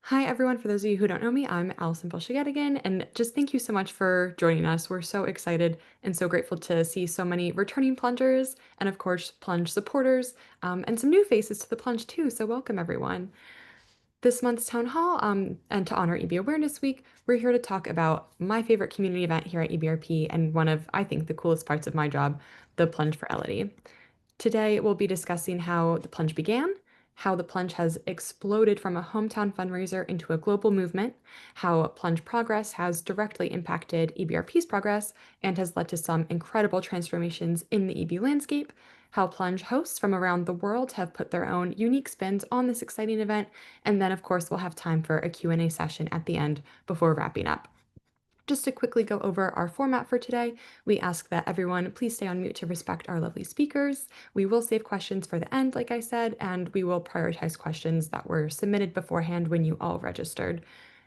Hi, everyone. For those of you who don't know me, I'm Allison Bolshigetigan, and just thank you so much for joining us. We're so excited and so grateful to see so many returning plungers and, of course, plunge supporters and some new faces to the plunge, too. So, welcome, everyone. This month's town hall, and to honor EB Awareness Week, we're here to talk about my favorite community event here at EBRP and one of, I think, the coolest parts of my job, the Plunge for Elodie. Today, we'll be discussing how the plunge began, how the plunge has exploded from a hometown fundraiser into a global movement, how plunge progress has directly impacted EBRP's progress and has led to some incredible transformations in the EB landscape, how plunge hosts from around the world have put their own unique spins on this exciting event, and then, of course, we'll have time for a Q&A session at the end before wrapping up. Just to quickly go over our format for today, we ask that everyone please stay on mute to respect our lovely speakers. We will save questions for the end, like I said, and we will prioritize questions that were submitted beforehand when you all registered.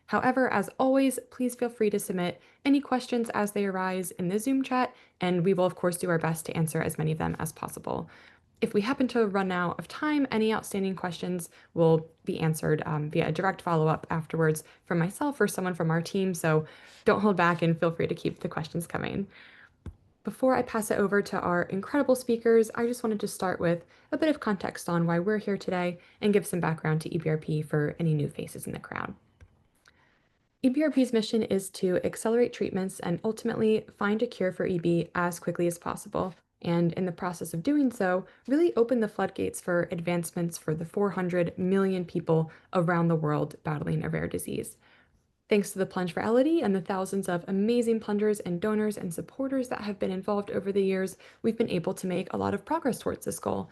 However, as always, please feel free to submit any questions as they arise in the Zoom chat, and we will, of course, do our best to answer as many of them as possible. If we happen to run out of time, any outstanding questions will be answered via a direct follow-up afterwards from myself or someone from our team, so don't hold back and feel free to keep the questions coming. Before I pass it over to our incredible speakers, I just wanted to start with a bit of context on why we're here today and give some background to EBRP for any new faces in the crowd. EBRP's mission is to accelerate treatments and ultimately find a cure for EB as quickly as possible, and in the process of doing so, really open the floodgates for advancements for the 400 million people around the world battling a rare disease. Thanks to the Plunge for Elodie and the thousands of amazing plungers and donors and supporters that have been involved over the years, we've been able to make a lot of progress towards this goal.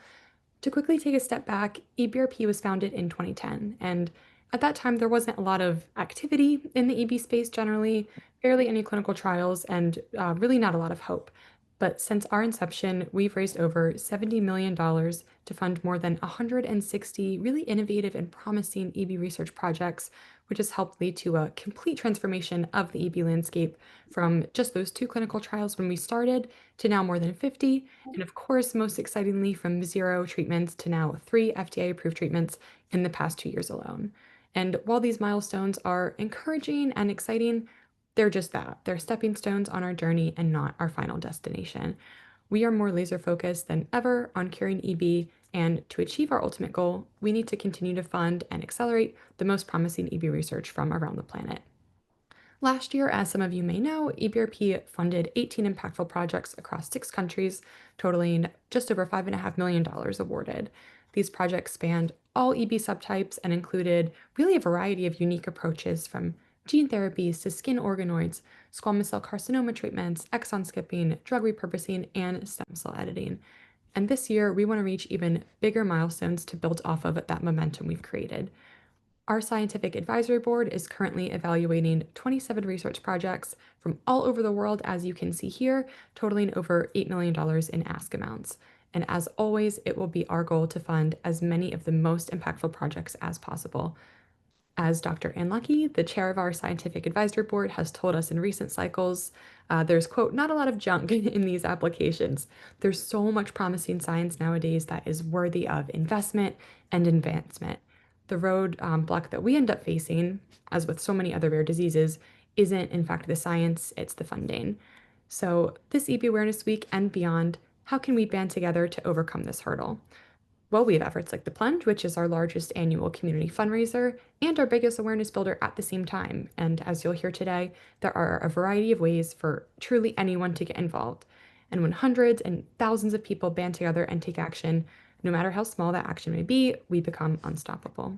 To quickly take a step back, EBRP was founded in 2010, and at that time there wasn't a lot of activity in the EB space generally, barely any clinical trials, and really not a lot of hope. But since our inception, we've raised over $70 million to fund more than 160 really innovative and promising EB research projects, which has helped lead to a complete transformation of the EB landscape from just those two clinical trials when we started to now more than 50, and of course, most excitingly, from 0 treatments to now 3 FDA-approved treatments in the past 2 years alone. And while these milestones are encouraging and exciting, they're just that. They're stepping stones on our journey and not our final destination. We are more laser focused than ever on curing EB, and to achieve our ultimate goal, we need to continue to fund and accelerate the most promising EB research from around the planet. Last year, as some of you may know, EBRP funded 18 impactful projects across 6 countries, totaling just over $5.5 million awarded. These projects spanned all EB subtypes and included really a variety of unique approaches from gene therapies to skin organoids, squamous cell carcinoma treatments, exon skipping, drug repurposing, and stem cell editing. And this year, we want to reach even bigger milestones to build off of that momentum we've created. Our scientific advisory board is currently evaluating 27 research projects from all over the world, as you can see here, totaling over $8 million in ask amounts. And as always, it will be our goal to fund as many of the most impactful projects as possible. As Dr. Ann Lucky, the chair of our scientific advisory board, has told us in recent cycles, there's, quote, not a lot of junk in these applications. There's so much promising science nowadays that is worthy of investment and advancement. The roadblock that we end up facing, as with so many other rare diseases, isn't in fact the science, it's the funding. So this EB Awareness Week and beyond, how can we band together to overcome this hurdle? Well, we have efforts like the Plunge, which is our largest annual community fundraiser and our biggest awareness builder at the same time. And as you'll hear today, there are a variety of ways for truly anyone to get involved. And when hundreds and thousands of people band together and take action, no matter how small that action may be, we become unstoppable.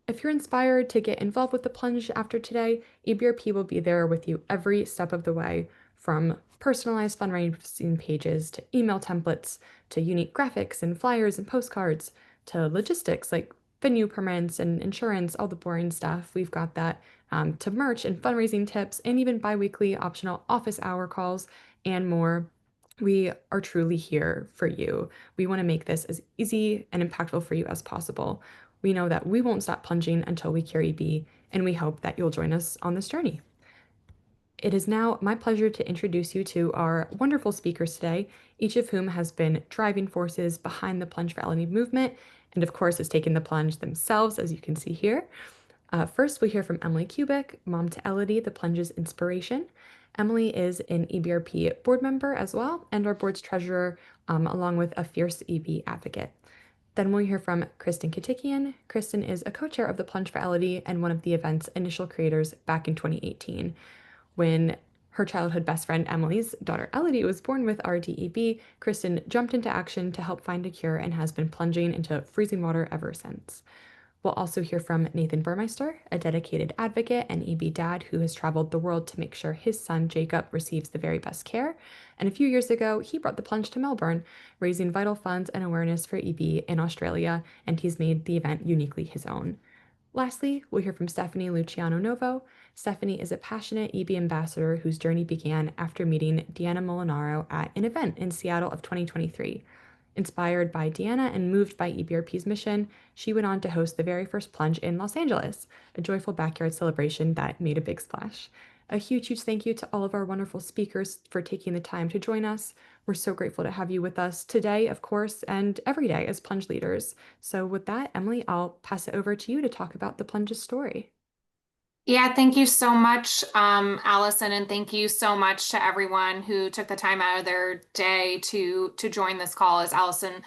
If you're inspired to get involved with the Plunge after today, EBRP will be there with you every step of the way, from personalized fundraising pages to email templates to unique graphics and flyers and postcards to logistics like venue permits and insurance, all the boring stuff. We've got that to merch and fundraising tips and even biweekly optional office hour calls and more. We are truly here for you. We want to make this as easy and impactful for you as possible. We know that we won't stop plunging until we cure EB, and we hope that you'll join us on this journey. It is now my pleasure to introduce you to our wonderful speakers today, each of whom has been driving forces behind the Plunge for Elodie movement, and of course has taken the plunge themselves, as you can see here. First, we hear from Emily Kubik, mom to Elodie, the Plunge's inspiration. Emily is an EBRP board member as well, and our board's treasurer, along with a fierce EB advocate. Then we'll hear from Kristen Katikian. Kristen is a co-chair of the Plunge for Elodie and one of the event's initial creators back in 2018. When her childhood best friend Emily's daughter Elodie was born with RDEB, Kristen jumped into action to help find a cure and has been plunging into freezing water ever since. We'll also hear from Nathan Burmeister, a dedicated advocate and EB dad who has traveled the world to make sure his son Jacob receives the very best care. And a few years ago, he brought the plunge to Melbourne, raising vital funds and awareness for EB in Australia, and he's made the event uniquely his own. Lastly, we'll hear from Stephanie Luciano Novo. Stephanie is a passionate EB ambassador whose journey began after meeting Deanna Molinaro at an event in Seattle of 2023. Inspired by Deanna and moved by EBRP's mission, she went on to host the very first plunge in Los Angeles, a joyful backyard celebration that made a big splash. A huge, huge thank you to all of our wonderful speakers for taking the time to join us. We're so grateful to have you with us today, of course, and every day as plunge leaders. So with that, Emily, I'll pass it over to you to talk about the plunge's story. Yeah, thank you so much, Allison, and thank you so much to everyone who took the time out of their day to join this call. As Allison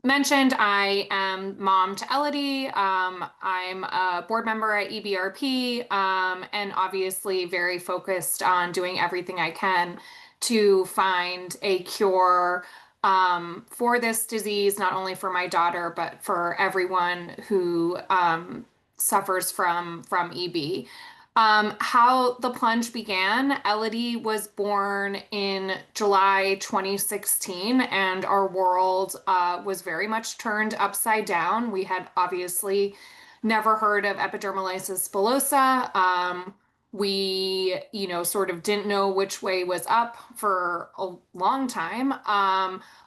mentioned, I am mom to Elodie. I'm a board member at EBRP, and obviously very focused on doing everything I can to find a cure for this disease, not only for my daughter, but for everyone who suffers from EB. How the plunge began, Elodie was born in July 2016, and our world was very much turned upside down. We had obviously never heard of epidermolysis bullosa. We, sort of didn't know which way was up for a long time.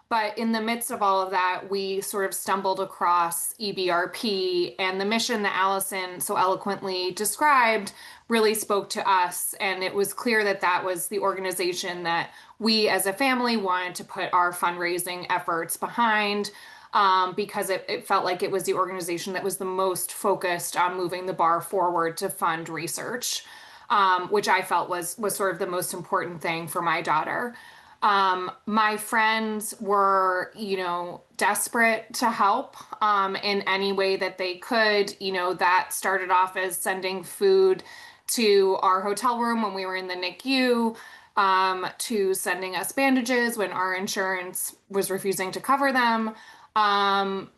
But in the midst of all of that, we sort of stumbled across EBRP, and the mission that Allison so eloquently described really spoke to us. And it was clear that that was the organization that we as a family wanted to put our fundraising efforts behind, because it felt like it was the organization that was the most focused on moving the bar forward to fund research, which I felt was sort of the most important thing for my daughter. My friends were, desperate to help in any way that they could. That started off as sending food to our hotel room when we were in the NICU, to sending us bandages when our insurance was refusing to cover them,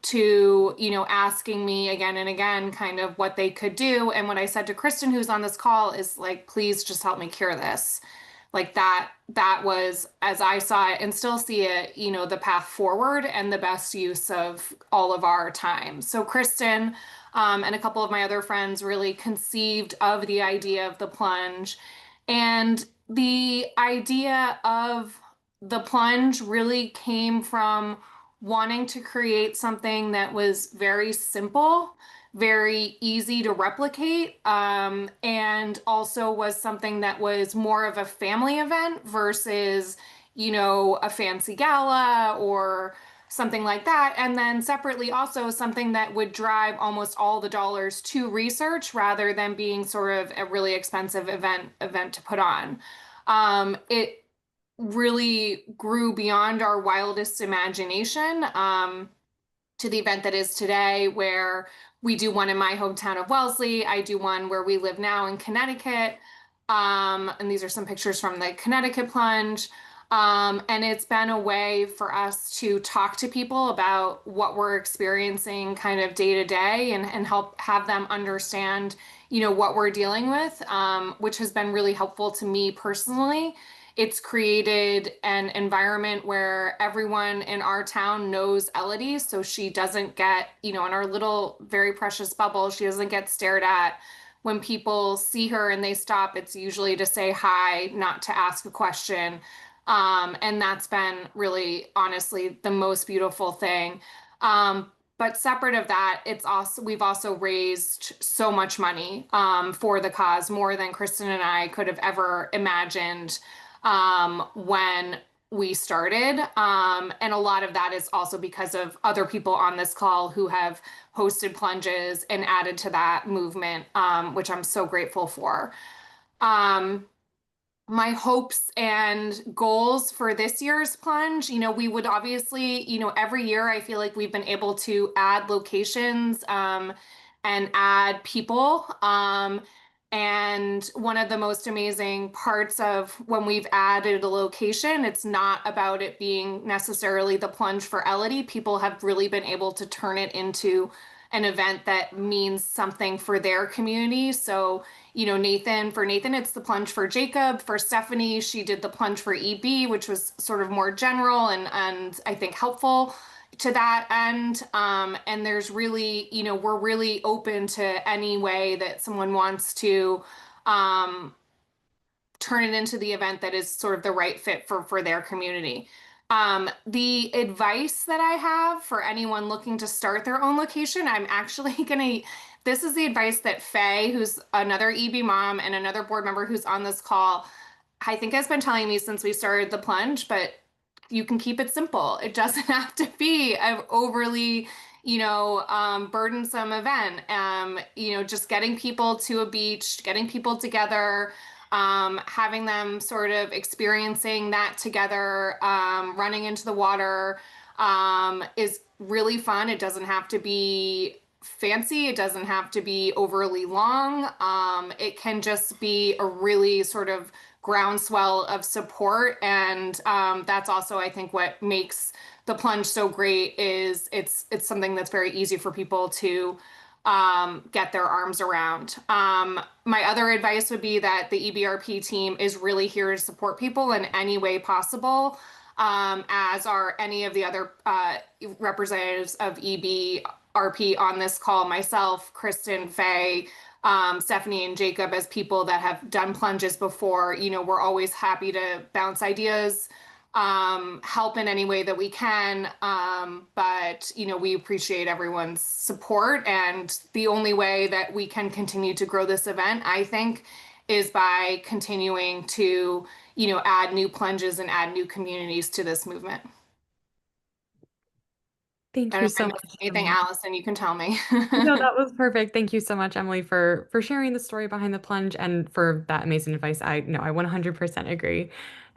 to, asking me again and again kind of what they could do. And what I said to Kristen, who's on this call, is like, please just help me cure this. Like that was, as I saw it and still see it, the path forward and the best use of all of our time. So Kristen, and a couple of my other friends really conceived of the idea of the plunge. And the idea of the plunge really came from wanting to create something that was very simple, very easy to replicate, and also was something that was more of a family event versus, a fancy gala or something like that. And then separately, also something that would drive almost all the dollars to research rather than being sort of a really expensive event to put on. It really grew beyond our wildest imagination, to the event that is today, where we do one in my hometown of Wellesley. I do one where we live now in Connecticut. And these are some pictures from the Connecticut plunge. And it's been a way for us to talk to people about what we're experiencing kind of day to day, and help have them understand, what we're dealing with, which has been really helpful to me personally. It's created an environment where everyone in our town knows Elodie, so she doesn't get, in our little, very precious bubble, she doesn't get stared at. When people see her and they stop, it's usually to say hi, not to ask a question. And that's been really, honestly, the most beautiful thing. But separate of that, we've also raised so much money for the cause, more than Kristen and I could have ever imagined, when we started. And a lot of that is also because of other people on this call who have hosted plunges and added to that movement, which I'm so grateful for. Um, my hopes and goals for this year's plunge, we would obviously, every year I feel like we've been able to add locations, and add people. And one of the most amazing parts of when we've added a location, it's not about it being necessarily the plunge for Elodie. People have really been able to turn it into an event that means something for their community. So, for Nathan, it's the plunge for Jacob. For Stephanie, she did the plunge for EB, which was sort of more general and I think helpful to that end. And there's really, we're really open to any way that someone wants to um, turn it into the event that is sort of the right fit for their community. The advice that I have for anyone looking to start their own location, I'm actually gonna, this is the advice that Faye, who's another EB mom and another board member who's on this call, I think has been telling me since we started the plunge, but you can keep it simple. It doesn't have to be an overly, burdensome event. Just getting people to a beach, getting people together, having them sort of experiencing that together, running into the water, is really fun. It doesn't have to be fancy. It doesn't have to be overly long. It can just be a really sort of groundswell of support. And that's also, I think, what makes the plunge so great is it's something that's very easy for people to get their arms around. My other advice would be that the EBRP team is really here to support people in any way possible, as are any of the other representatives of EBRP on this call, myself, Kristen, Faye, Stephanie, and Jacob, as people that have done plunges before. We're always happy to bounce ideas, help in any way that we can. But, we appreciate everyone's support. And the only way that we can continue to grow this event, I think, is by continuing to, add new plunges and add new communities to this movement. I Thank don't know you if I so missed much, anything, Emily. Allison, you can tell me. No, that was perfect. Thank you so much, Emily, for sharing the story behind the plunge and for that amazing advice. I 100% agree.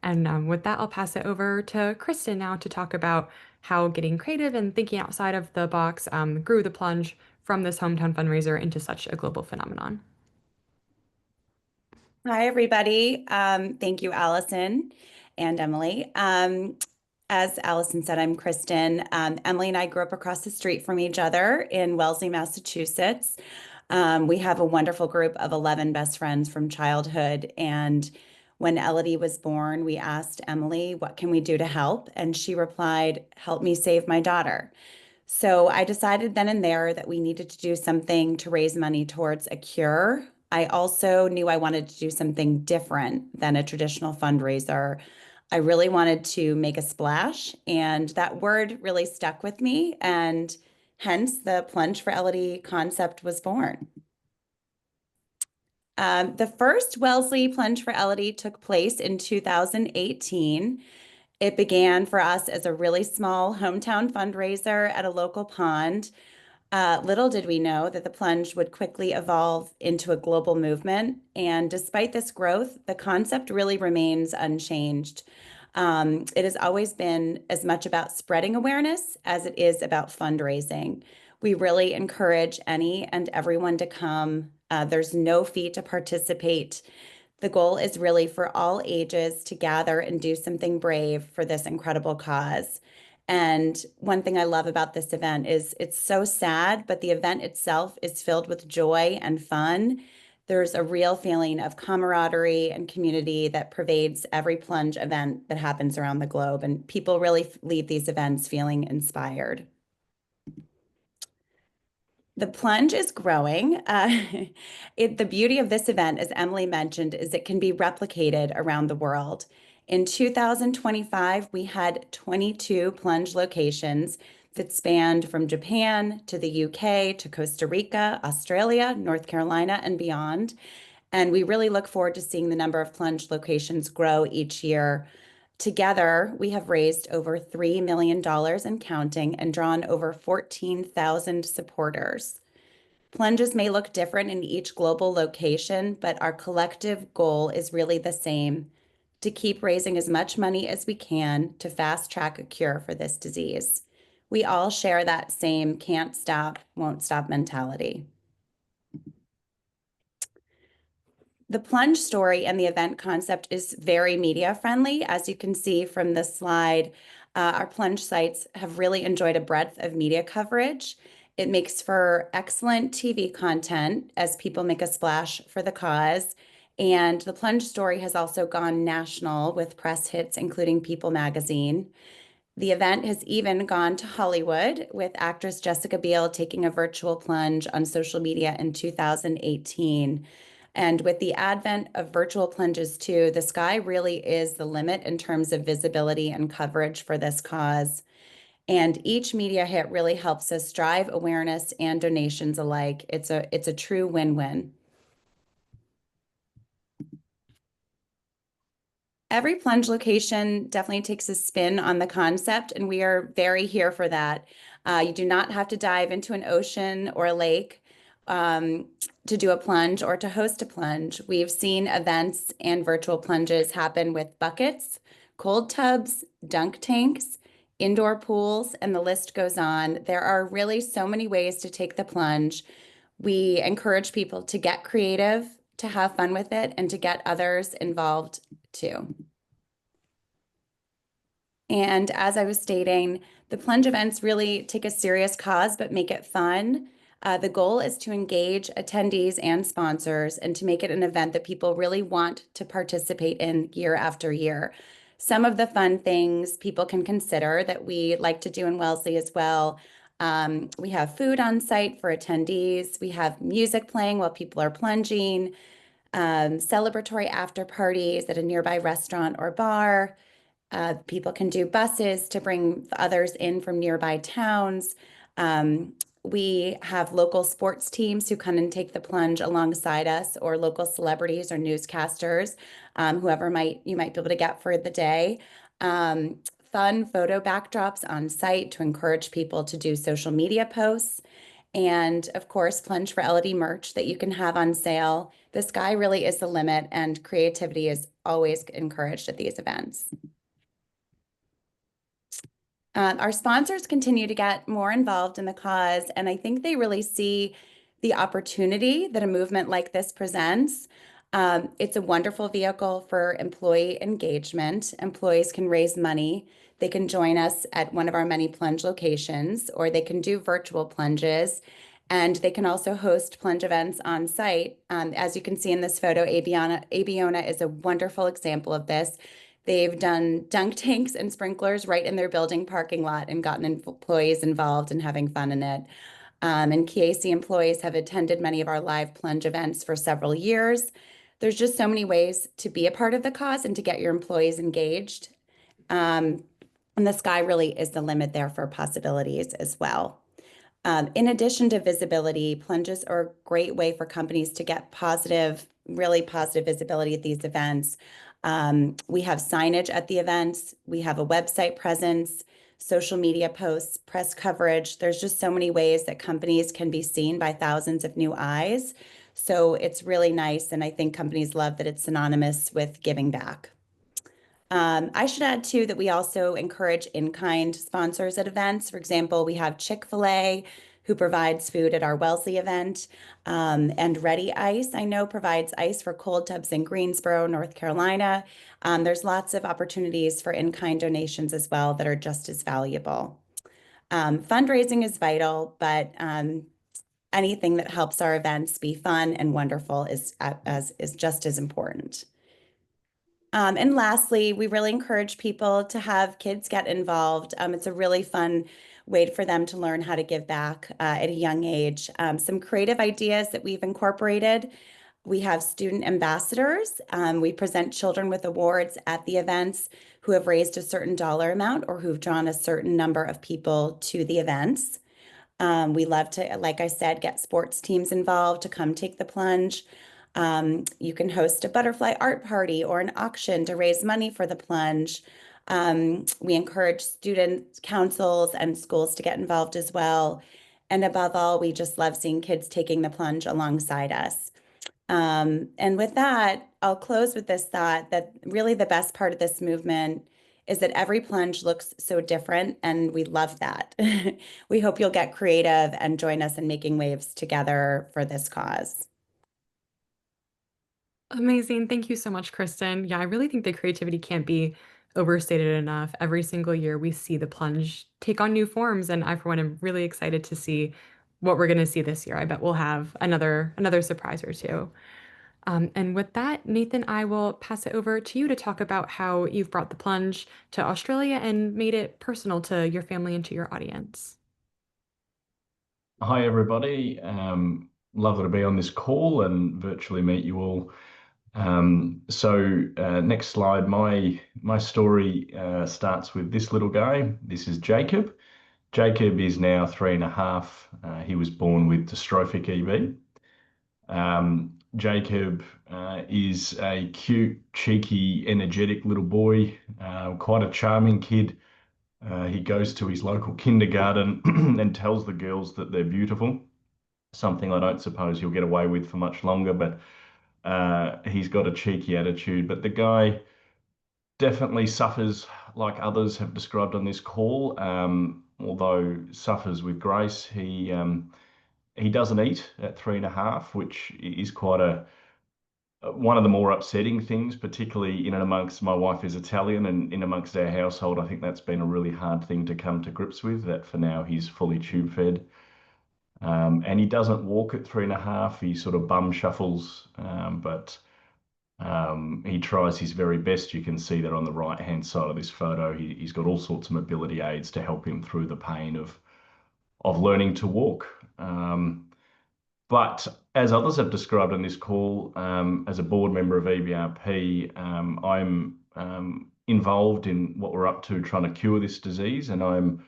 And with that, I'll pass it over to Kristen now to talk about how getting creative and thinking outside of the box grew the plunge from this hometown fundraiser into such a global phenomenon. Hi, everybody. Thank you, Allison and Emily. As Allison said, I'm Kristen. Emily and I grew up across the street from each other in Wellesley, Massachusetts. We have a wonderful group of 11 best friends from childhood. And when Elodie was born, we asked Emily, what can we do to help? And she replied, help me save my daughter. So I decided then and there that we needed to do something to raise money towards a cure. I also knew I wanted to do something different than a traditional fundraiser. I really wanted to make a splash, and that word really stuck with me, and hence the Plunge for Elodie concept was born. The first Wellesley Plunge for Elodie took place in 2018. It began for us as a really small hometown fundraiser at a local pond. Little did we know that the plunge would quickly evolve into a global movement. And despite this growth, the concept really remains unchanged. It has always been as much about spreading awareness as it is about fundraising. We really encourage any and everyone to come. There's no fee to participate. The goal is really for all ages to gather and do something brave for this incredible cause. And one thing I love about this event is it's so sad, but the event itself is filled with joy and fun. There's a real feeling of camaraderie and community that pervades every plunge event that happens around the globe. And people really leave these events feeling inspired. The plunge is growing. The beauty of this event, as Emily mentioned, is it can be replicated around the world. In 2025, we had 22 plunge locations that spanned from Japan to the UK to Costa Rica, Australia, North Carolina, and beyond. And we really look forward to seeing the number of plunge locations grow each year. Together, we have raised over $3 million and counting and drawn over 14,000 supporters. Plunges may look different in each global location, but our collective goal is really the same: to keep raising as much money as we can to fast track a cure for this disease. We all share that same can't stop, won't stop mentality. The Plunge story and the event concept is very media friendly. As you can see from this slide, our Plunge sites have really enjoyed a breadth of media coverage. It makes for excellent TV content as people make a splash for the cause. And the Plunge story has also gone national with press hits, including People magazine. The event has even gone to Hollywood, with actress Jessica Biel taking a virtual plunge on social media in 2018. And with the advent of virtual plunges too, the sky really is the limit in terms of visibility and coverage for this cause. And each media hit really helps us drive awareness and donations alike. It's a true win-win. Every plunge location definitely takes a spin on the concept, and we are very here for that. You do not have to dive into an ocean or a lake to do a plunge or to host a plunge. We've seen events and virtual plunges happen with buckets, cold tubs, dunk tanks, indoor pools, and the list goes on. There are really so many ways to take the plunge. We encourage people to get creative, to have fun with it, and to get others involved too. And as I was stating, the plunge events really take a serious cause but make it fun. The goal is to engage attendees and sponsors and to make it an event that people really want to participate in year after year. Some of the fun things people can consider that we like to do in Wellesley as well. We have food on site for attendees. We have music playing while people are plunging, celebratory after parties at a nearby restaurant or bar. People can do buses to bring others in from nearby towns. We have local sports teams who come and take the plunge alongside us, or local celebrities or newscasters, whoever you might be able to get for the day. Fun photo backdrops on site to encourage people to do social media posts. And of course, Plunge for Elodie merch that you can have on sale. The sky really is the limit, and creativity is always encouraged at these events. Our sponsors continue to get more involved in the cause, and I think they really see the opportunity that a movement like this presents. It's a wonderful vehicle for employee engagement. Employees can raise money. They can join us at one of our many plunge locations, or they can do virtual plunges, and they can also host plunge events on site. As you can see in this photo, Abiona is a wonderful example of this. They've done dunk tanks and sprinklers right in their building parking lot and gotten employees involved and having fun in it. And KAC employees have attended many of our live plunge events for several years. There's just so many ways to be a part of the cause and to get your employees engaged. And the sky really is the limit there for possibilities as well. In addition to visibility, plunges are a great way for companies to get really positive visibility at these events. We have signage at the events. We have a website presence, social media posts, press coverage. There's just so many ways that companies can be seen by thousands of new eyes. So it's really nice, and I think companies love that it's synonymous with giving back. I should add too that we also encourage in-kind sponsors at events. For example, we have Chick-fil-A, who provides food at our Wellesley event, and Ready Ice, I know, provides ice for cold tubs in Greensboro, North Carolina. There's lots of opportunities for in-kind donations as well that are just as valuable. Fundraising is vital, but anything that helps our events be fun and wonderful is just as important. And lastly, we really encourage people to have kids get involved. It's a really fun way for them to learn how to give back at a young age. Some creative ideas that we've incorporated. We have student ambassadors. We present children with awards at the events who have raised a certain dollar amount or who've drawn a certain number of people to the events. We love to, like I said, get sports teams involved to come take the plunge. You can host a butterfly art party or an auction to raise money for the plunge. We encourage student councils and schools to get involved as well. And above all, we just love seeing kids taking the plunge alongside us. And with that, I'll close with this thought that really the best part of this movement is that every plunge looks so different, and we love that. We hope you'll get creative and join us in making waves together for this cause. Amazing. Thank you so much, Kristen. Yeah, I really think the creativity can't be overstated enough. Every single year we see the plunge take on new forms, and I, for one, am really excited to see what we're going to see this year. I bet we'll have another surprise or two. And with that, Nathan, I will pass it over to you to talk about how you've brought the plunge to Australia and made it personal to your family and to your audience. Hi, everybody. Lovely to be on this call and virtually meet you all. Next slide. My story starts with this little guy. This is Jacob. Jacob is now 3.5. He was born with dystrophic EB. Jacob is a cute, cheeky, energetic little boy, quite a charming kid. He goes to his local kindergarten and tells the girls that they're beautiful, something I don't suppose he'll get away with for much longer, but he's got a cheeky attitude. But the guy definitely suffers like others have described on this call, although suffers with grace. He doesn't eat at 3.5, which is quite a one of the more upsetting things, particularly in and amongst my wife is Italian and in amongst our household. I think that's been a really hard thing to come to grips with, that for now he's fully tube fed. And he doesn't walk at 3.5. He sort of bum shuffles, but he tries his very best. You can see that on the right-hand side of this photo. He's got all sorts of mobility aids to help him through the pain of learning to walk. But as others have described on this call, as a board member of EBRP, I'm involved in what we're up to trying to cure this disease, and I'm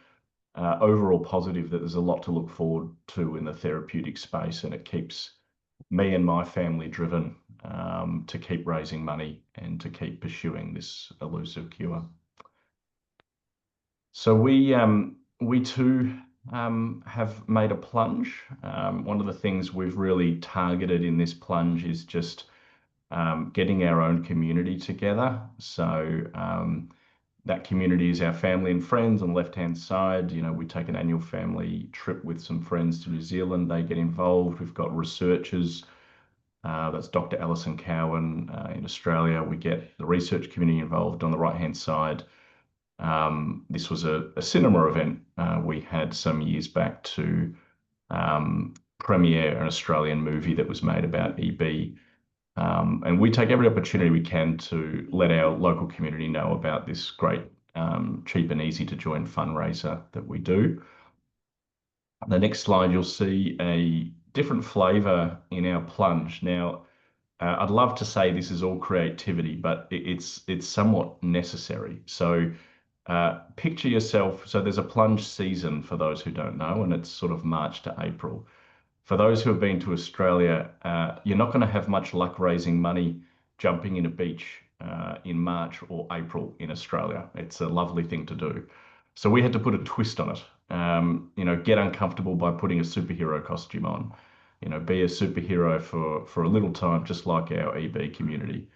overall positive that there's a lot to look forward to in the therapeutic space, and it keeps me and my family driven to keep raising money and to keep pursuing this elusive cure. So we too have made a plunge. One of the things we've really targeted in this plunge is just getting our own community together. So that community is our family and friends on the left-hand side. You know, we take an annual family trip with some friends to New Zealand. They get involved. We've got researchers. That's Dr. Alison Cowan in Australia. We get the research community involved on the right-hand side. This was a cinema event we had some years back to premiere an Australian movie that was made about EB. And we take every opportunity we can to let our local community know about this great, cheap and easy to join fundraiser that we do. On the next slide, you'll see a different flavor in our plunge. Now, I'd love to say this is all creativity, but it's somewhat necessary. So picture yourself, so there's a plunge season for those who don't know, and it's sort of March to April. For those who have been to Australia, you're not going to have much luck raising money jumping in a beach in March or April in Australia. It's a lovely thing to do. So we had to put a twist on it. You know, get uncomfortable by putting a superhero costume on. You know, be a superhero for a little time, just like our EB community.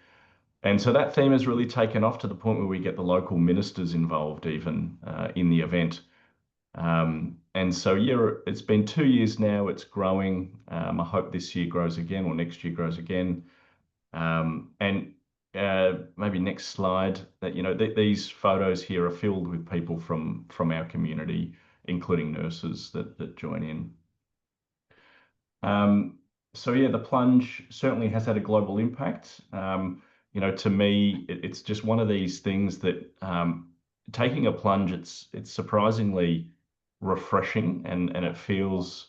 And so that theme has really taken off to the point where we get the local ministers involved even in the event. And so, yeah, it's been 2 years now. It's growing. I hope this year grows again or next year grows again. And maybe next slide. That you know these photos here are filled with people from our community, including nurses that join in. So yeah, the plunge certainly has had a global impact. You know, to me, it's just one of these things that taking a plunge, it's surprisingly refreshing and it feels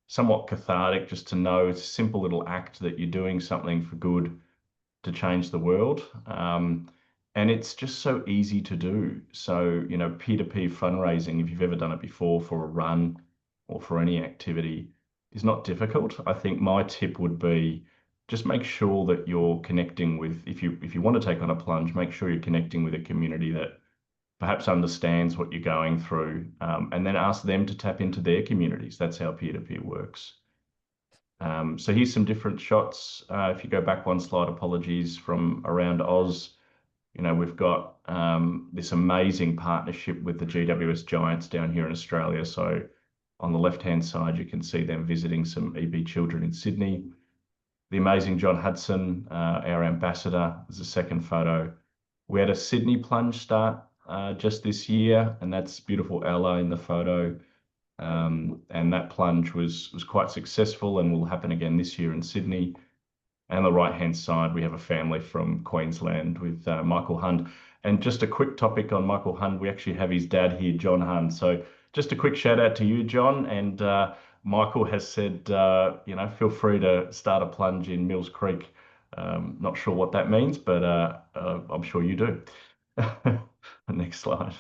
somewhat cathartic just to know it's a simple little act that you're doing something for good to change the world. And it's just so easy to do. So, you know, peer-to-peer fundraising, if you've ever done it before for a run or for any activity, is not difficult. I think my tip would be just make sure that you're connecting with, if you want to take on a plunge, make sure you're connecting with a community that perhaps understands what you're going through, and then ask them to tap into their communities. That's how peer-to-peer works. So here's some different shots. If you go back one slide, apologies, from around Oz. We've got this amazing partnership with the GWS Giants down here in Australia. So on the left-hand side, you can see them visiting some EB children in Sydney. The amazing John Hudson, our ambassador, is the second photo. We had a Sydney plunge start just this year, and that's beautiful Ella in the photo. And that plunge was quite successful and will happen again this year in Sydney. And on the right-hand side, we have a family from Queensland with Michael Hund. And just a quick topic on Michael Hund, we actually have his dad here, John Hund. So just a quick shout out to you, John. And Michael has said, feel free to start a plunge in Mills Creek. Not sure what that means, but I'm sure you do. Next slide.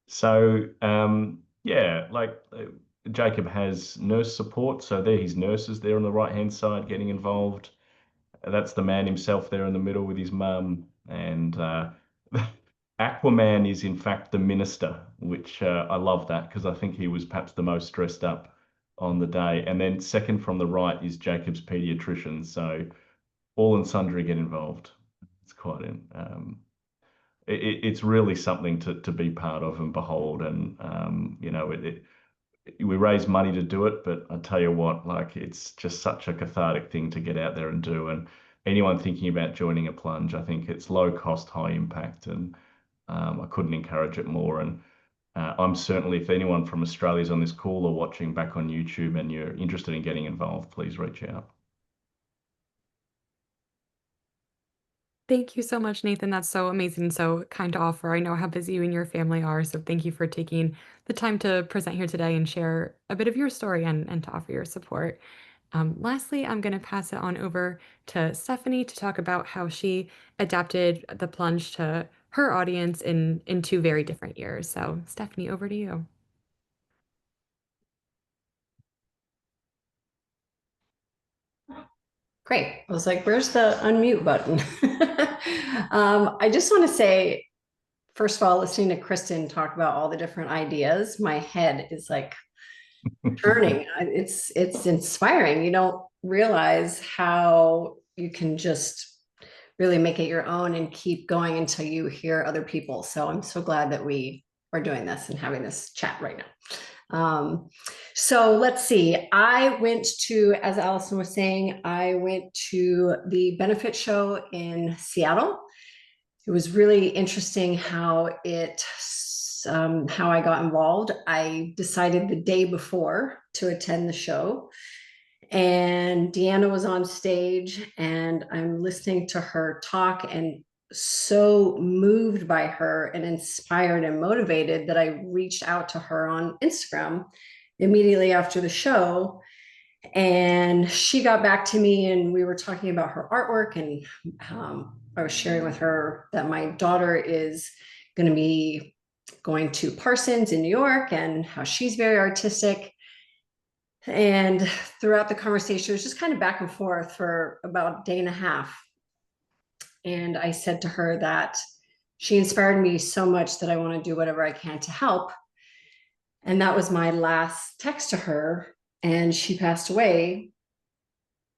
So yeah, Jacob has nurse support, so there his nurses there on the right-hand side getting involved. That's the man himself there in the middle with his mum. And Aquaman is in fact the minister, which I love that because I think he was perhaps the most stressed up on the day. And then second from the right is Jacob's pediatrician. So all and sundry get involved. It's quite it's really something to be part of and behold. And we raise money to do it, but I tell you what, it's just such a cathartic thing to get out there and do. And anyone thinking about joining a plunge, I think it's low cost, high impact, and I couldn't encourage it more. And I'm certainly, if anyone from Australia is on this call or watching back on YouTube and you're interested in getting involved, please reach out. Thank you so much, Nathan. That's so amazing, so kind to offer. I know how busy you and your family are, so thank you for taking the time to present here today and share a bit of your story and to offer your support. Lastly, I'm going to pass it on over to Stephanie to talk about how she adapted the plunge to her audience in 2 very different years. So, Stephanie, over to you. Great. I was like, where's the unmute button? I just want to say, first of all, listening to Kristen talk about all the different ideas, my head is like turning. It's inspiring. You don't realize how you can just really make it your own and keep going until you hear other people. So I'm so glad that we are doing this and having this chat right now. So let's see. I went to, as Allison was saying, I went to the benefit show in Seattle. It was really interesting how I got involved. I decided the day before to attend the show, and Deanna was on stage, and I'm listening to her talk and so moved by her and inspired and motivated that I reached out to her on Instagram immediately after the show. And she got back to me, and we were talking about her artwork. And I was sharing with her that my daughter is going to be going to Parsons in New York and how she's very artistic. And throughout the conversation, it was just kind of back and forth for about a day and a half. And I said to her that she inspired me so much that I want to do whatever I can to help. And that was my last text to her. And she passed away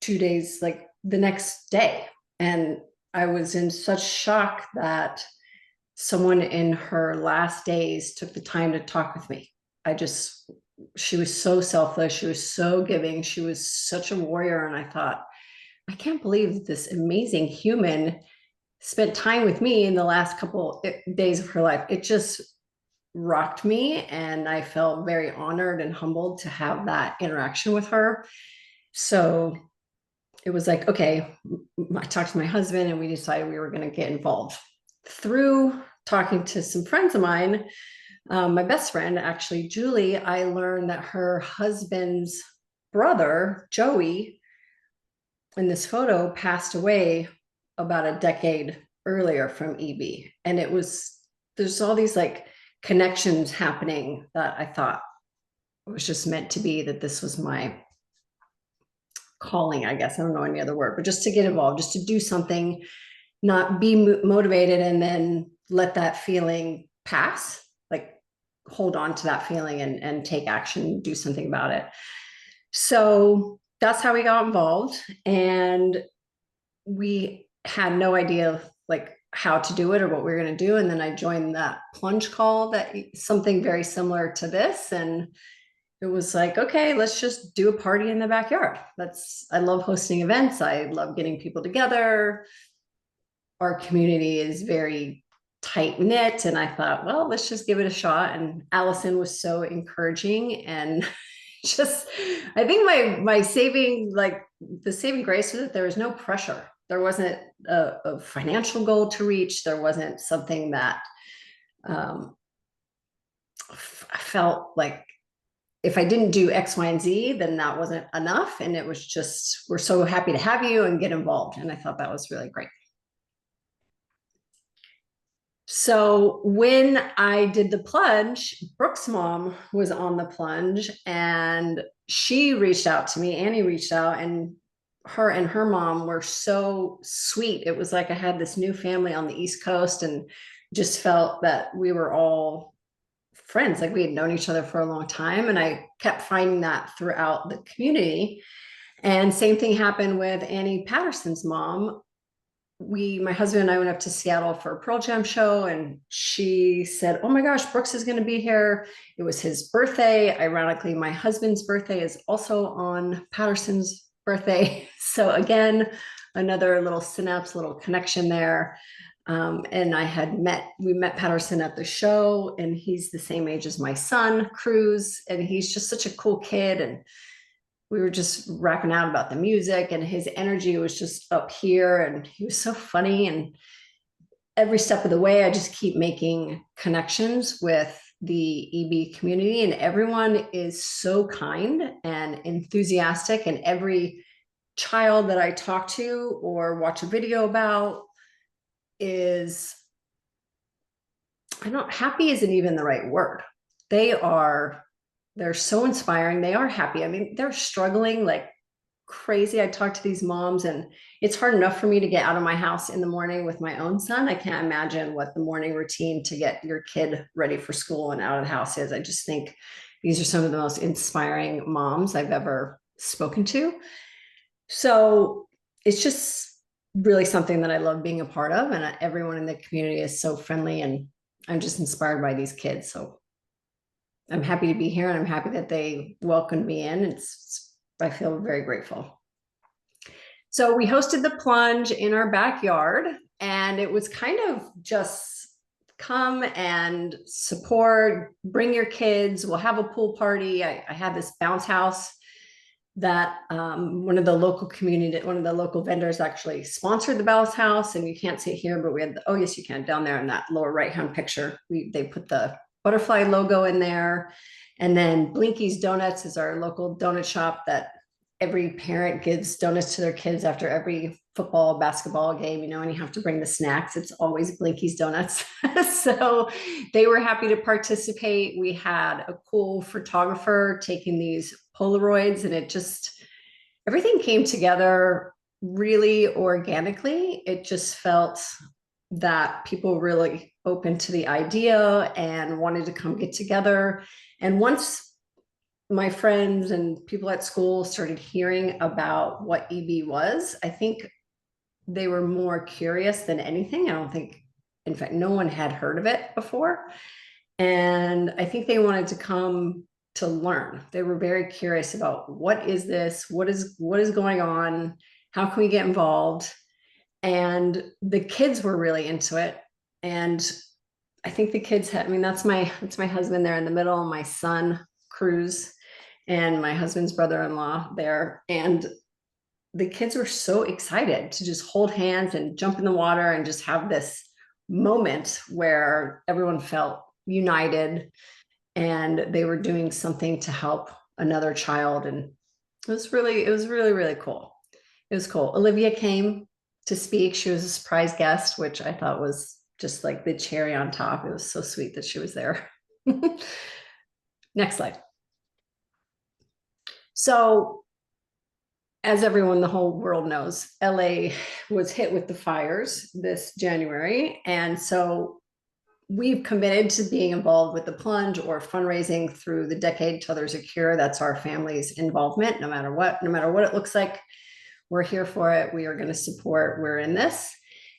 2 days, like the next day. And I was in such shock that someone in her last days took the time to talk with me. She was so selfless. She was so giving. She was such a warrior. And I thought, I can't believe this amazing human spent time with me in the last couple days of her life. It just rocked me. And I felt very honored and humbled to have that interaction with her. So it was like, okay, I talked to my husband and we decided we were going to get involved. Through talking to some friends of mine, my best friend, actually, Julie, I learned that her husband's brother, Joey, in this photo passed away about a decade earlier from EB. And there's all these like connections happening that I thought it was just meant to be, that this was my calling, I guess. I don't know any other word, but just to get involved, just to do something, not be motivated and then let that feeling pass, like hold on to that feeling and take action, do something about it. So that's how we got involved. And we had no idea like how to do it or what we were going to do. And then I joined that plunge call, that something very similar to this. And it was like, okay, let's just do a party in the backyard. I love hosting events. I love getting people together. Our community is very tight knit. And I thought, well, let's just give it a shot. And Allison was so encouraging, and just, I think the saving grace was that there was no pressure. There wasn't a financial goal to reach. There wasn't something that I felt like if I didn't do X, Y, and Z, then that wasn't enough. And it was just, we're so happy to have you and get involved. And I thought that was really great. So when I did the plunge, Brooke's mom was on the plunge, and she reached out to me. Annie reached out, and her mom were so sweet. It was like I had this new family on the East Coast, and just felt that we were all friends. Like we had known each other for a long time. And I kept finding that throughout the community. And same thing happened with Annie Patterson's mom. My husband and I went up to Seattle for a Pearl Jam show, and she said, oh my gosh, Brooks is going to be here. It was his birthday. Ironically, my husband's birthday is also on Patterson's birthday. So again, another little synapse, little connection there. And we met Patterson at the show, and he's the same age as my son, Cruz, and he's just such a cool kid. And we were just rapping out about the music, and his energy was just up here, and he was so funny. And every step of the way, I just keep making connections with the EB community, and everyone is so kind and enthusiastic. And every child that I talk to or watch a video about is, happy isn't even the right word. They're so inspiring. They are happy. I mean, they're struggling like crazy. I talk to these moms, and it's hard enough for me to get out of my house in the morning with my own son. I can't imagine what the morning routine to get your kid ready for school and out of the house is. I just think these are some of the most inspiring moms I've ever spoken to. So it's just really something that I love being a part of. And everyone in the community is so friendly, and I'm just inspired by these kids. So I'm happy to be here, and I'm happy that they welcomed me in. I feel very grateful. So we hosted the plunge in our backyard, and it was kind of just come and support, bring your kids. We'll have a pool party. I had this bounce house that one of the local vendors actually sponsored the bounce house. And you can't see it here, but we had oh yes, you can, down there in that lower right-hand picture. They put the butterfly logo in there. And then Blinky's Donuts is our local donut shop that every parent gives donuts to their kids after every football, basketball game, and you have to bring the snacks. It's always Blinky's Donuts. So they were happy to participate. We had a cool photographer taking these Polaroids, and everything came together really organically. It just felt that people really open to the idea and wanted to come get together. And once my friends and people at school started hearing about what EB was, I think they were more curious than anything. I don't think, in fact, no one had heard of it before. And I think they wanted to come to learn. They were very curious about what is this? What is going on? How can we get involved? And the kids were really into it. And I think the kids that's my husband there in the middle, my son, Cruz, and my husband's brother-in-law there. And the kids were so excited to just hold hands and jump in the water and just have this moment where everyone felt united and they were doing something to help another child. And it was really, really cool. It was cool. Olivia came to speak. She was a surprise guest, which I thought was just like the cherry on top. It was so sweet that she was there. Next slide. So as everyone, the whole world knows, LA was hit with the fires this January. And so we've committed to being involved with the Plunge or fundraising through the Decade Till There's a Cure. That's our family's involvement, no matter what it looks like. We're here for it. We are going to support. We're in this.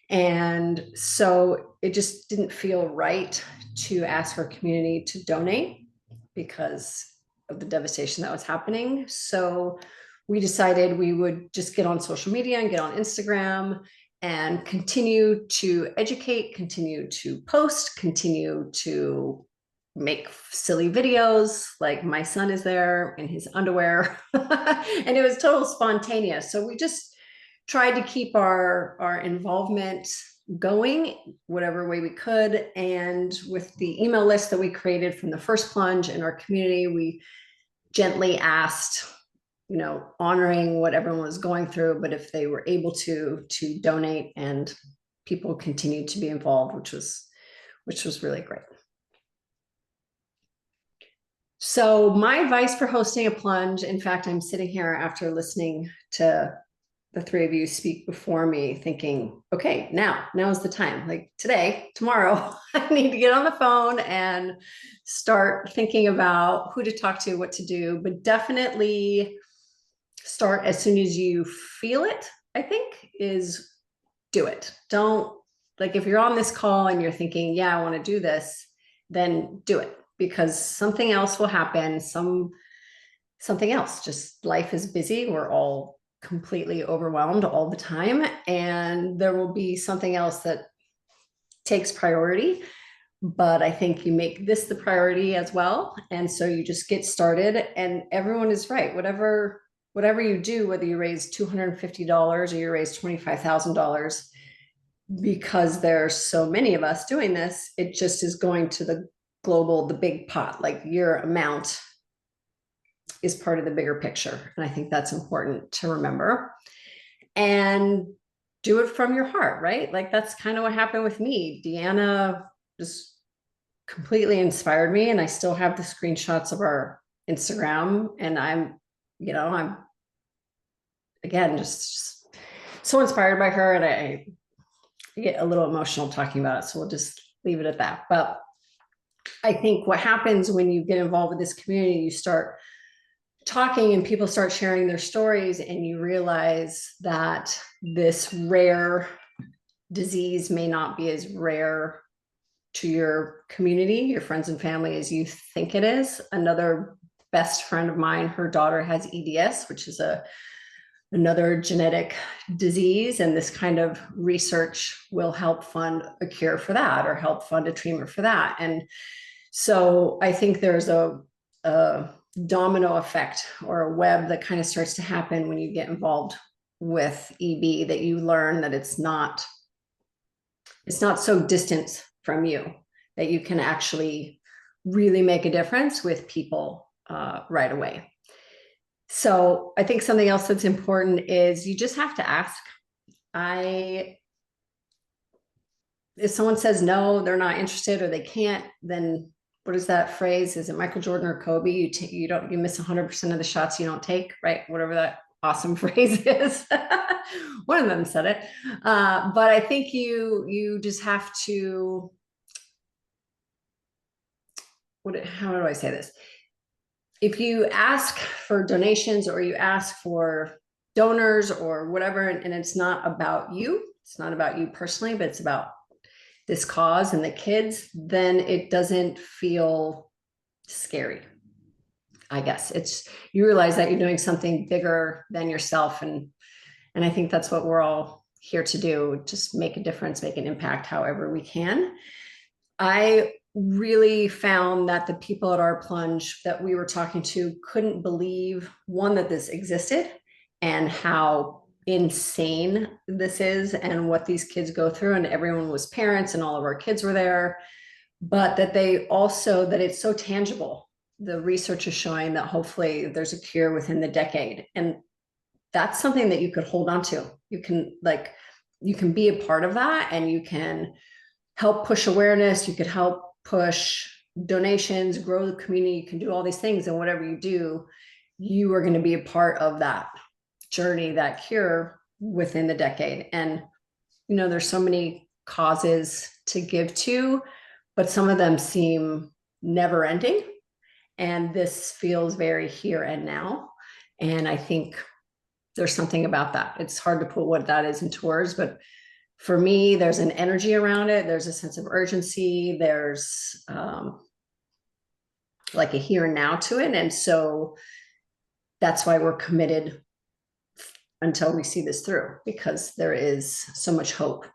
And so it just didn't feel right to ask our community to donate because of the devastation that was happening. So we decided we would just get on social media and get on Instagram and continue to educate, continue to post, continue to make silly videos. Like my son is there in his underwear and it was total spontaneous. So we just tried to keep our involvement going whatever way we could. And with the email list that we created from the first Plunge in our community, we gently asked, honoring what everyone was going through, but if they were able to donate, and people continued to be involved, which was really great. So my advice for hosting a Plunge, in fact, I'm sitting here after listening to the three of you speak before me thinking, okay, now is the time. Like today, tomorrow, I need to get on the phone and start thinking about who to talk to, what to do, but definitely start as soon as you feel it, I think, is do it. Don't, like, if you're on this call and you're thinking, yeah, I want to do this, then do it, because something else will happen. Something else, just life is busy. We're all completely overwhelmed all the time. And there will be something else that takes priority. But I think you make this the priority as well. And so you just get started, and everyone is right. Whatever you do, whether you raise $250 or you raise $25,000, because there's so many of us doing this, it just is going to the big pot. Like your amount is part of the bigger picture. And I think that's important to remember. And do it from your heart, right? Like that's kind of what happened with me. Deanna just completely inspired me. And I still have the screenshots of our Instagram. And I'm again, just so inspired by her. And I get a little emotional talking about it. So we'll just leave it at that. But I think what happens when you get involved with this community, you start talking and people start sharing their stories, and you realize that this rare disease may not be as rare to your community, your friends and family, as you think it is. Another best friend of mine, her daughter has EDS, which is another genetic disease. And this kind of research will help fund a cure for that, or help fund a treatment for that. And so I think there's a domino effect, or a web that kind of starts to happen when you get involved with EB, that you learn that it's not so distant from you, that you can actually really make a difference with people right away. So I think something else that's important is you just have to ask. If someone says no, they're not interested, or they can't, then what is that phrase? Is it Michael Jordan or Kobe? You miss 100% of the shots you don't take, right? Whatever that awesome phrase is. One of them said it. But I think you just have to, how do I say this? If you ask for donations, or you ask for donors or whatever, and it's not about you, it's not about you personally, but it's about this cause and the kids, then it doesn't feel scary. I guess you realize that you're doing something bigger than yourself. And I think that's what we're all here to do, just make a difference, make an impact however we can. I really found that the people at our Plunge that we were talking to couldn't believe, one, that this existed and how insane this is and what these kids go through. And everyone was parents, and all of our kids were there, but that it's so tangible. The research is showing that hopefully there's a cure within the decade. And that's something that you could hold on to. You can be a part of that, and you can help push awareness. You could help push donations, grow the community. You can do all these things. And whatever you do, you are going to be a part of that journey, that cure within the decade. And, there's so many causes to give to, but some of them seem never ending. And this feels very here and now. And I think there's something about that. It's hard to put what that is into words, but for me, there's an energy around it. There's a sense of urgency. There's like a here and now to it. And so that's why we're committed until we see this through, because there is so much hope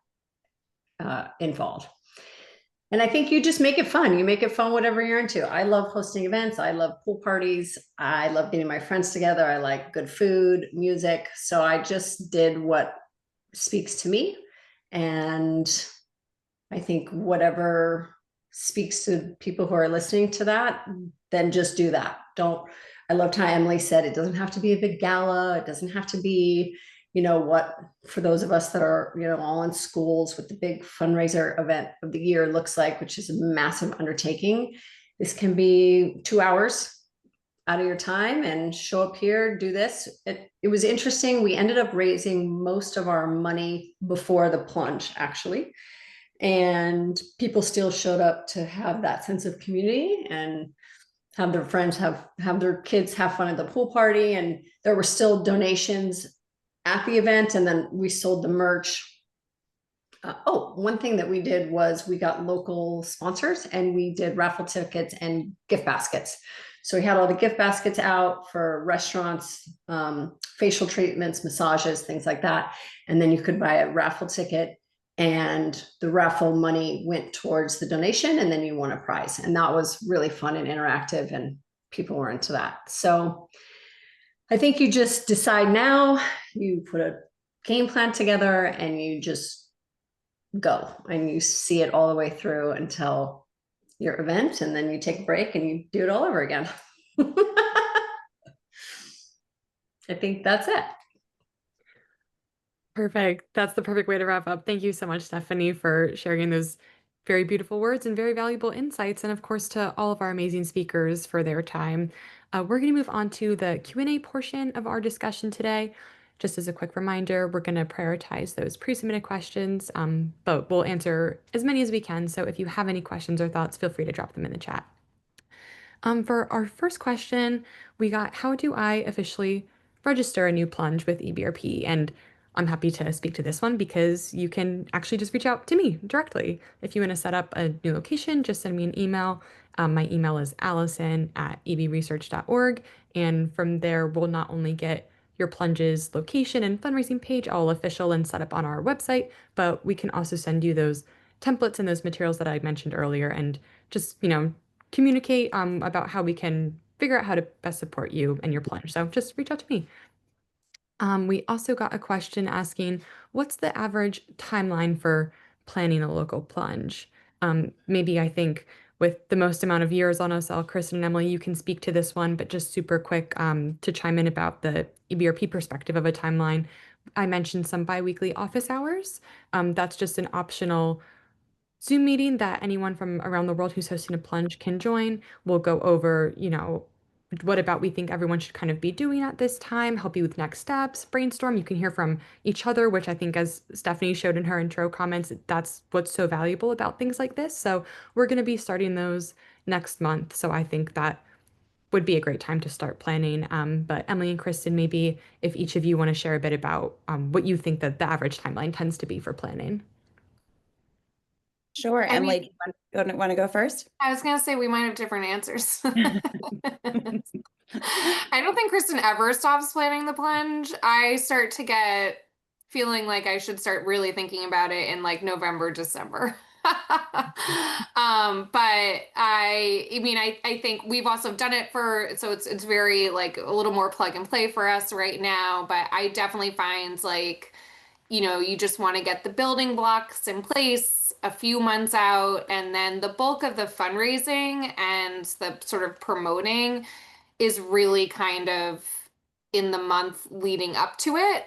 involved. And I think you just make it fun. You make it fun, whatever you're into. I love hosting events. I love pool parties. I love getting my friends together. I like good food, music. So I just did what speaks to me. And I think whatever speaks to people who are listening to that, then just do that. I loved how Emily said, it doesn't have to be a big gala. It doesn't have to be, what for those of us that are, all in schools, what the big fundraiser event of the year looks like, which is a massive undertaking. This can be 2 hours out of your time and show up here, do this. It was interesting. We ended up raising most of our money before the plunge, actually. And people still showed up to have that sense of community and have their friends have their kids have fun at the pool party. And there were still donations at the event. And then we sold the merch. One thing that we did was we got local sponsors and we did raffle tickets and gift baskets. So we had all the gift baskets out for restaurants, facial treatments, massages, things like that. And then you could buy a raffle ticket and the raffle money went towards the donation, and then you won a prize. And that was really fun and interactive, and people were into that. So I think you just decide now, you put a game plan together and you just go and you see it all the way through until your event, and then you take a break and you do it all over again. I think that's it. Perfect. That's the perfect way to wrap up. Thank you so much, Stephanie, for sharing those very beautiful words and very valuable insights, and of course to all of our amazing speakers for their time. We're going to move on to the Q&A portion of our discussion today. Just as a quick reminder, we're going to prioritize those pre-submitted questions, but we'll answer as many as we can. So if you have any questions or thoughts, feel free to drop them in the chat. For our first question, we got, how do I officially register a new plunge with EBRP? And I'm happy to speak to this one because you can actually just reach out to me directly. If you want to set up a new location, just send me an email. My email is allison@ebresearch.org. And from there, we'll not only get your plunge's location and fundraising page all official and set up on our website, but we can also send you those templates and those materials that I mentioned earlier and just, communicate about how we can figure out how to best support you and your plunge. So just reach out to me. We also got a question asking, what's the average timeline for planning a local plunge? Maybe I think with the most amount of years on us all, Kristen and Emily, you can speak to this one, but just super quick to chime in about the EBRP perspective of a timeline. I mentioned some biweekly office hours. That's just an optional Zoom meeting that anyone from around the world who's hosting a plunge can join. We'll go over, what about we think everyone should kind of be doing at this time, help you with next steps, brainstorm. You can hear from each other, which I think, as Stephanie showed in her intro comments, that's what's so valuable about things like this. So we're going to be starting those next month. So I think that would be a great time to start planning. But Emily and Kristen, maybe if each of you want to share a bit about what you think that the average timeline tends to be for planning. Sure. I mean, Emily, do you want to go first? I was gonna say we might have different answers. I don't think Kristen ever stops planning the plunge. I start to get feeling like I should start really thinking about it in like November, December. But I think we've also done it so it's very like a little more plug and play for us right now. But I definitely find like, you just want to get the building blocks in place a few months out, and then the bulk of the fundraising and the sort of promoting is really kind of in the month leading up to it.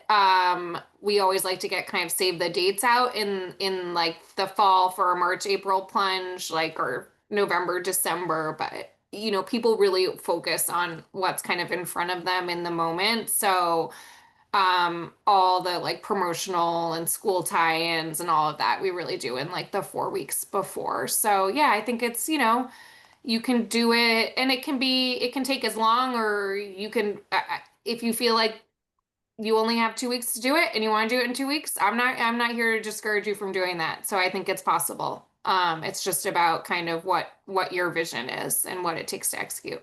We always like to get kind of save the dates out in like the fall for a March, April plunge, like, or November, December, but people really focus on what's kind of in front of them in the moment. So all the like promotional and school tie-ins and all of that. We really do in like the 4 weeks before. So yeah, I think it's, you can do it, and it can take as long, or you can, if you feel like you only have 2 weeks to do it and you want to do it in 2 weeks, I'm not here to discourage you from doing that. So I think it's possible. It's just about kind of what your vision is and what it takes to execute.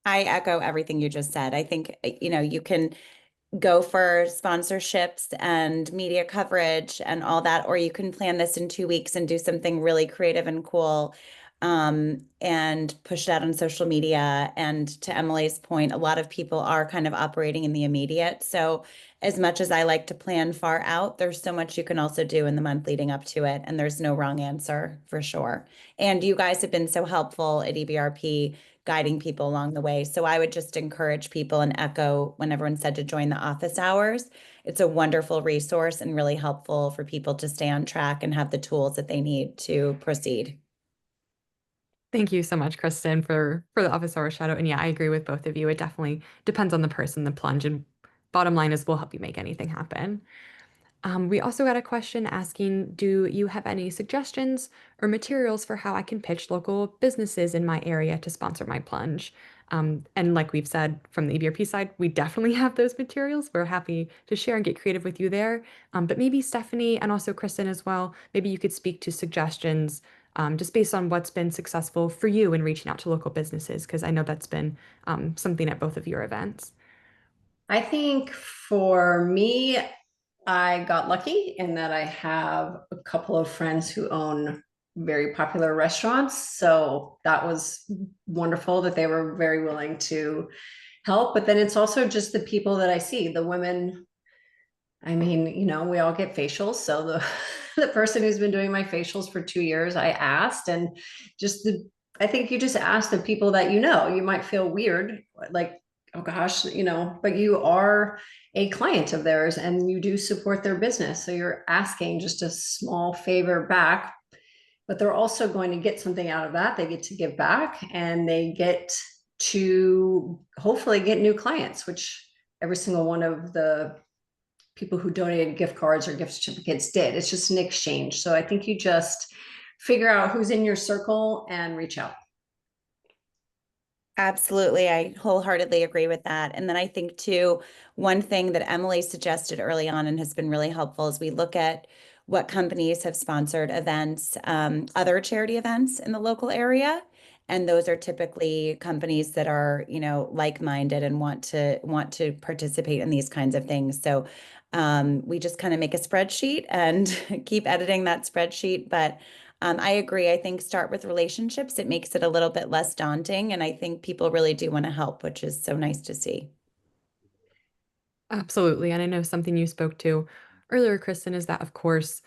I echo everything you just said. I think, you can go for sponsorships and media coverage and all that, or you can plan this in 2 weeks and do something really creative and cool, and push it out on social media. And to Emily's point, a lot of people are kind of operating in the immediate. So as much as I like to plan far out, there's so much you can also do in the month leading up to it. And there's no wrong answer for sure. And you guys have been so helpful at EBRP guiding people along the way. So I would just encourage people and echo when everyone said to join the office hours. It's a wonderful resource and really helpful for people to stay on track and have the tools that they need to proceed. Thank you so much, Kristen, for the office hour shout out. And yeah, I agree with both of you. It definitely depends on the person, the plunge, and bottom line is we'll help you make anything happen. We also got a question asking, do you have any suggestions or materials for how I can pitch local businesses in my area to sponsor my plunge? And like we've said from the EBRP side, we definitely have those materials. We're happy to share and get creative with you there. But maybe Stephanie and also Kristen as well, maybe you could speak to suggestions just based on what's been successful for you in reaching out to local businesses, because I know that's been something at both of your events. I think for me, I got lucky in that I have a couple of friends who own very popular restaurants. So that was wonderful that they were very willing to help. But then it's also just the people that I see, the women. I mean, we all get facials. So the person who's been doing my facials for 2 years, I asked, and I think you just ask the people that you might feel weird, like, oh gosh, but you are a client of theirs and you do support their business. So you're asking just a small favor back, but they're also going to get something out of that. They get to give back and they get to hopefully get new clients, which every single one of the people who donated gift cards or gift certificates did. It's just an exchange. So I think you just figure out who's in your circle and reach out. Absolutely. I wholeheartedly agree with that. And then I think too, one thing that Emily suggested early on and has been really helpful is we look at what companies have sponsored events, other charity events in the local area. And those are typically companies that are, like-minded and want to participate in these kinds of things. So we just kind of make a spreadsheet and keep editing that spreadsheet. But I agree. I think start with relationships. It makes it a little bit less daunting. And I think people really do want to help, which is so nice to see. Absolutely. And I know something you spoke to earlier, Kristen, is that of course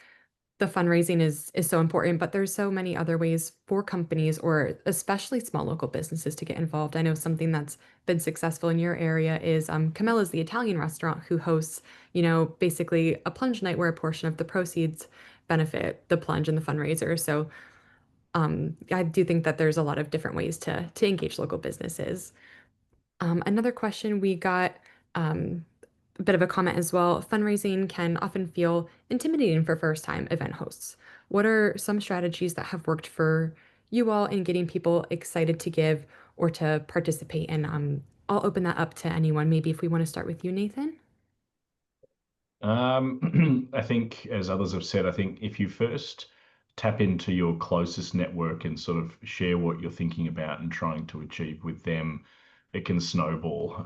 the fundraising is so important, but there's so many other ways for companies or especially small local businesses to get involved. I know something that's been successful in your area is Camella's, the Italian restaurant, who hosts, basically a plunge night where a portion of the proceeds benefit the plunge and the fundraiser. So I do think that there's a lot of different ways to engage local businesses. Another question we got, um, a bit of a comment as well. Fundraising can often feel intimidating for first-time event hosts. What are some strategies that have worked for you all in getting people excited to give or to participate? And I'll open that up to anyone. Maybe if we want to start with you, Nathan. I think, as others have said, I think if you first tap into your closest network and sort of share what you're thinking about and trying to achieve with them, it can snowball.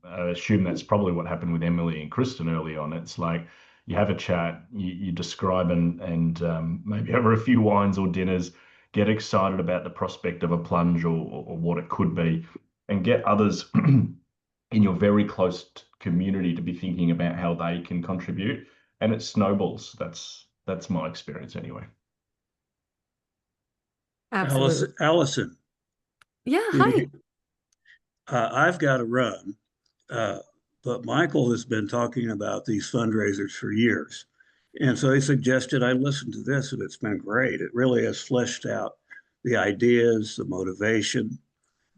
I assume that's probably what happened with Emily and Kristen early on. It's like you have a chat, you describe and maybe over a few wines or dinners, get excited about the prospect of a plunge or what it could be, and get others in your very close community to be thinking about how they can contribute, and it snowballs. That's my experience anyway. Absolutely. Allison, Yeah, can hi. you, I've got to run, but Michael has been talking about these fundraisers for years. And so he suggested I listen to this, and it's been great. It really has fleshed out the ideas, the motivation.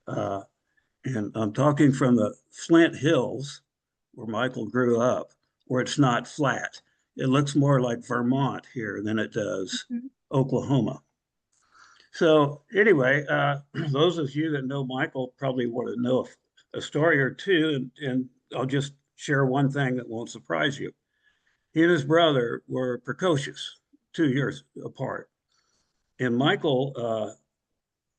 And I'm talking from the Flint Hills, where Michael grew up, where it's not flat. It looks more like Vermont here than it does Mhm. Oklahoma. So anyway, those of you that know Michael probably want to know a story or two, and I'll just share one thing that won't surprise you. He and his brother were precocious, 2 years apart. And Michael,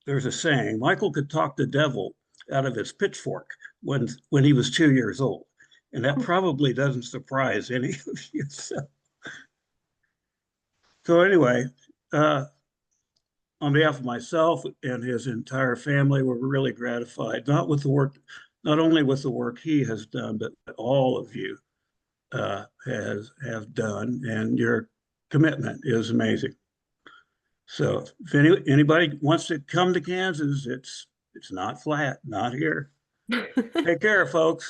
there's a saying, Michael could talk the devil out of his pitchfork when he was 2 years old. And that probably doesn't surprise any of you. So anyway, uh, on behalf of myself and his entire family, we're really gratified, not only with the work he has done, but all of you have done, and your commitment is amazing. So if anybody wants to come to Kansas, it's not flat, not here. Take care, folks.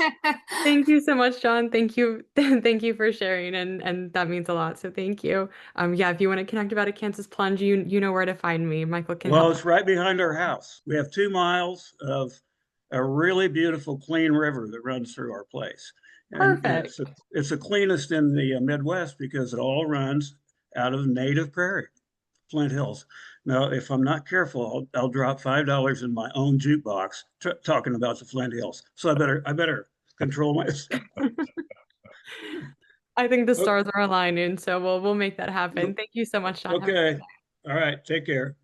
Thank you so much, John. Thank you. Thank you for sharing and that means a lot. So thank you. Yeah, if you want to connect about a Kansas plunge, you know where to find me. Michael can Well, help. it's right behind our house. We have 2 miles of a really beautiful, clean river that runs through our place. And Perfect. it's the cleanest in the Midwest because it all runs out of native prairie, Flint Hills. Now, if I'm not careful, I'll drop $5 in my own jukebox talking about the Flint Hills. So I better control myself. I think the O- stars are aligning, so we'll make that happen. Thank you so much, John. Have a Okay. All right. Take care.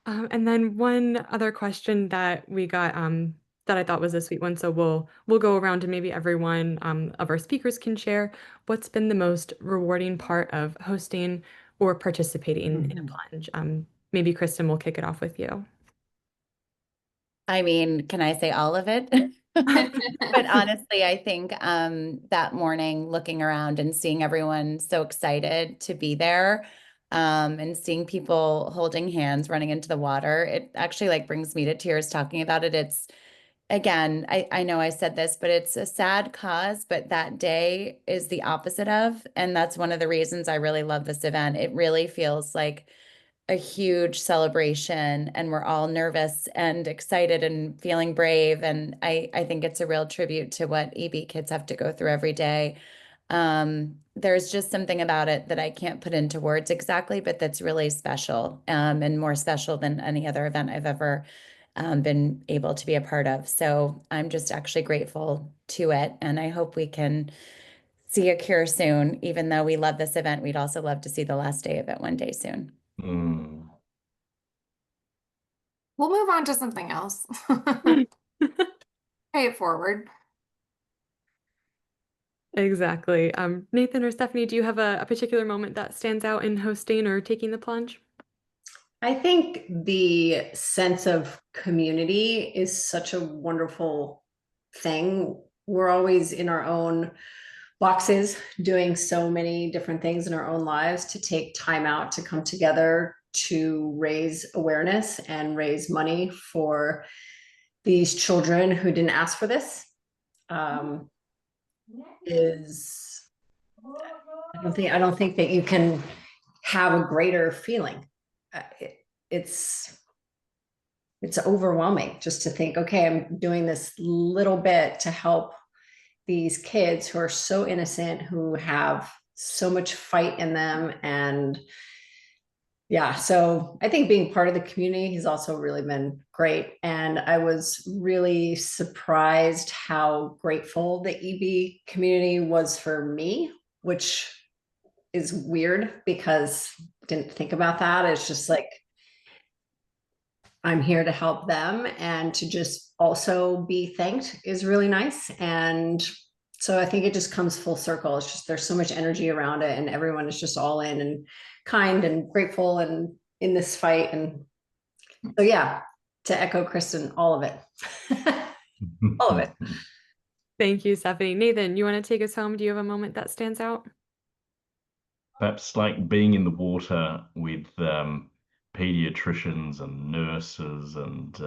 And then one other question that we got that I thought was a sweet one. So we'll go around and maybe everyone of our speakers can share what's been the most rewarding part of hosting or participating in a plunge. Maybe Kristen will kick it off with you. I mean, can I say all of it? But honestly, I think that morning looking around and seeing everyone so excited to be there, and seeing people holding hands running into the water, it actually like brings me to tears talking about it. It's again, I know I said this, but it's a sad cause, but that day is the opposite of, and that's one of the reasons I really love this event. It really feels like a huge celebration, and we're all nervous and excited and feeling brave. And I think it's a real tribute to what EB kids have to go through every day. There's just something about it that I can't put into words exactly, but that's really special, and more special than any other event I've ever been able to be a part of. So I'm just actually grateful to it. And I hope we can see a cure soon. Even though we love this event, we'd also love to see the last day of it one day soon. Mm. We'll move on to something else. Pay it forward. Exactly. Nathan or Stephanie, do you have a particular moment that stands out in hosting or taking the plunge? I think the sense of community is such a wonderful thing. We're always in our own boxes doing so many different things in our own lives. To take time out to come together to raise awareness and raise money for these children who didn't ask for this is I don't think that you can have a greater feeling. Uh, it, it's it's overwhelming just to think, okay, I'm doing this little bit to help these kids who are so innocent, who have so much fight in them. And yeah, so I think being part of the community has also really been great. And I was really surprised how grateful the EB community was for me, which is weird because I didn't think about that. It's just like, I'm here to help them, and to just also be thanked is really nice. And so I think it just comes full circle. It's just there's so much energy around it, and everyone is just all in and kind and grateful and in this fight. And so, yeah, to echo Kristen, all of it. All of it. Thank you, Stephanie. Nathan, you want to take us home? Do you have a moment that stands out? Perhaps like being in the water with pediatricians and nurses and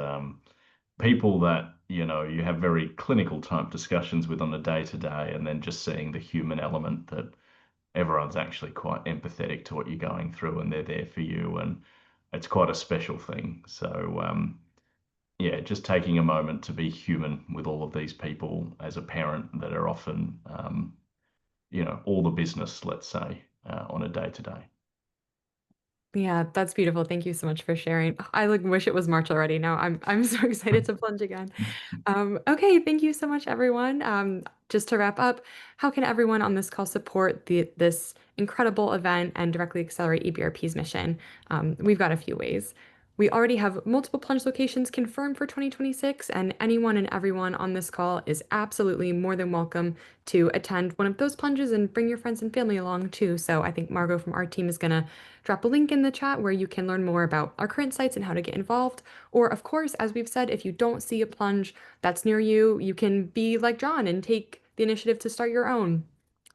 people that you have very clinical type discussions with on a day to day, and then just seeing the human element that everyone's actually quite empathetic to what you're going through and they're there for you, and it's quite a special thing. So yeah, just taking a moment to be human with all of these people as a parent that are often, all the business, let's say, on a day to day. Yeah, that's beautiful. Thank you so much for sharing. I like wish it was March already. Now I'm so excited to plunge again. Okay, thank you so much, everyone. Just to wrap up, how can everyone on this call support this incredible event and directly accelerate EBRP's mission? We've got a few ways. We already have multiple plunge locations confirmed for 2026, and anyone and everyone on this call is absolutely more than welcome to attend one of those plunges and bring your friends and family along too. So I think Margot from our team is going to drop a link in the chat where you can learn more about our current sites and how to get involved. Or, of course, as we've said, if you don't see a plunge that's near you, you can be like John and take the initiative to start your own.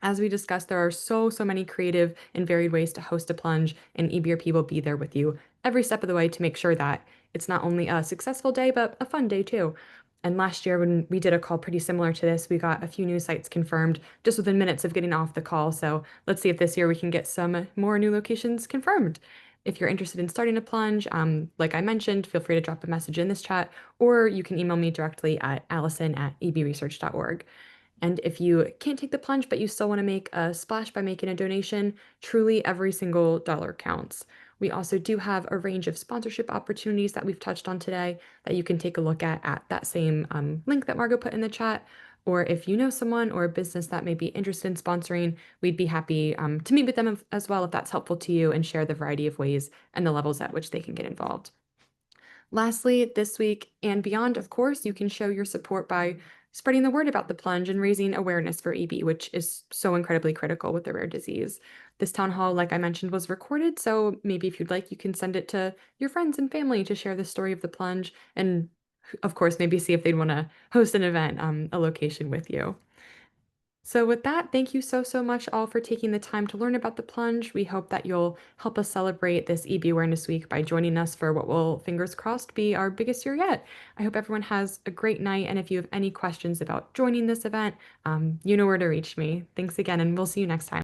As we discussed, there are so many creative and varied ways to host a plunge, and EBRP will be there with you every step of the way to make sure that it's not only a successful day, but a fun day too. And last year, when we did a call pretty similar to this, we got a few new sites confirmed just within minutes of getting off the call. So let's see if this year we can get some more new locations confirmed. If you're interested in starting a plunge, like I mentioned, feel free to drop a message in this chat, or you can email me directly at allison@ebresearch.org. And if you can't take the plunge, but you still want to make a splash by making a donation, truly every single dollar counts. We also do have a range of sponsorship opportunities that we've touched on today that you can take a look at that same link that Margot put in the chat. Or if you know someone or a business that may be interested in sponsoring, we'd be happy to meet with them as well if that's helpful to you and share the variety of ways and the levels at which they can get involved. Lastly, this week and beyond, of course, you can show your support by spreading the word about the plunge and raising awareness for EB, which is so incredibly critical with the rare disease. This town hall, like I mentioned, was recorded, so maybe if you'd like, you can send it to your friends and family to share the story of the plunge, and of course, maybe see if they'd want to host an event, a location with you. So with that, thank you so much all for taking the time to learn about the plunge. We hope that you'll help us celebrate this EB Awareness Week by joining us for what will, fingers crossed, be our biggest year yet. I hope everyone has a great night, and if you have any questions about joining this event, you know where to reach me. Thanks again, and we'll see you next time.